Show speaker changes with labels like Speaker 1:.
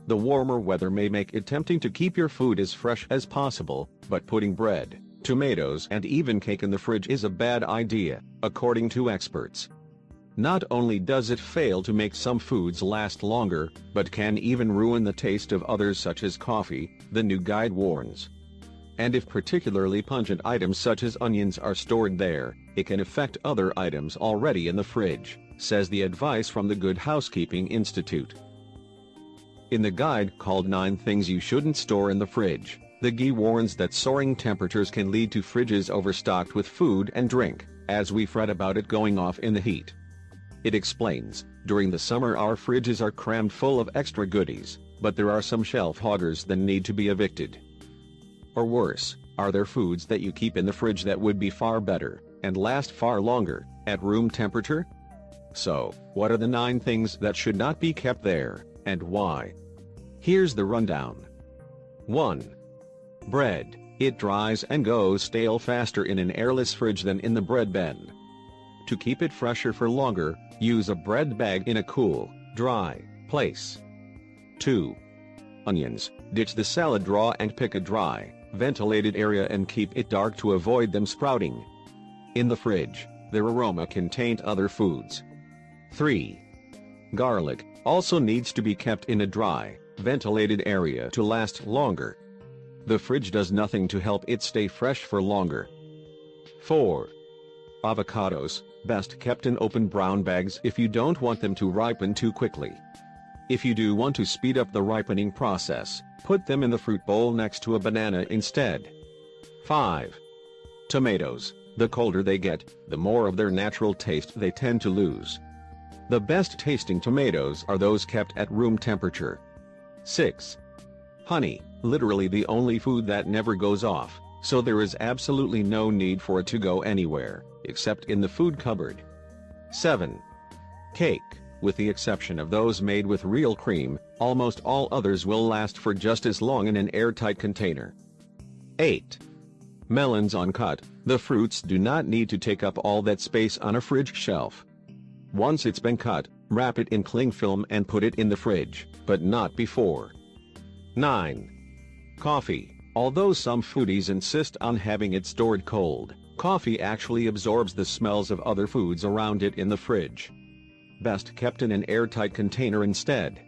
Speaker 1: The warmer weather may make it tempting to keep your food as fresh as possible, but putting bread, tomatoes and even cake in the fridge is a bad idea, according to experts. Not only does it fail to make some foods last longer, but can even ruin the taste of others such as coffee, the new guide warns. And if particularly pungent items such as onions are stored there, it can affect other items already in the fridge, says the advice from the Good Housekeeping Institute. In the guide called 9 Things You Shouldn't Store in the Fridge, the GI warns that soaring temperatures can lead to fridges overstocked with food and drink, as we fret about it going off in the heat. It explains, during the summer our fridges are crammed full of extra goodies, but there are some shelf hoggers that need to be evicted. Or worse, are there foods that you keep in the fridge that would be far better, and last far longer, at room temperature? So, what are the 9 things that should not be kept there, and why? Here's the rundown. 1. Bread. It dries and goes stale faster in an airless fridge than in the bread bin. To keep it fresher for longer, use a bread bag in a cool, dry place. 2. Onions. Ditch the salad drawer and pick a dry, ventilated area and keep it dark to avoid them sprouting. In the fridge, their aroma can taint other foods. 3. Garlic. Also needs to be kept in a dry, ventilated area to last longer. The fridge does nothing to help it stay fresh for longer. 4. Avocados. Best kept in open brown bags if you don't want them to ripen too quickly. If you do want to speed up the ripening process, put them in the fruit bowl next to a banana instead. 5. Tomatoes. The colder they get, the more of their natural taste they tend to lose. The best tasting tomatoes are those kept at room temperature. 6. Honey. Literally the only food that never goes off, so there is absolutely no need for it to go anywhere, except in the food cupboard. 7. Cake. With the exception of those made with real cream, almost all others will last for just as long in an airtight container. 8. Melons uncut. The fruits do not need to take up all that space on a fridge shelf. Once it's been cut, wrap it in cling film and put it in the fridge, but not before. 9. Coffee. Although some foodies insist on having it stored cold, coffee actually absorbs the smells of other foods around it in the fridge. Best kept in an airtight container instead.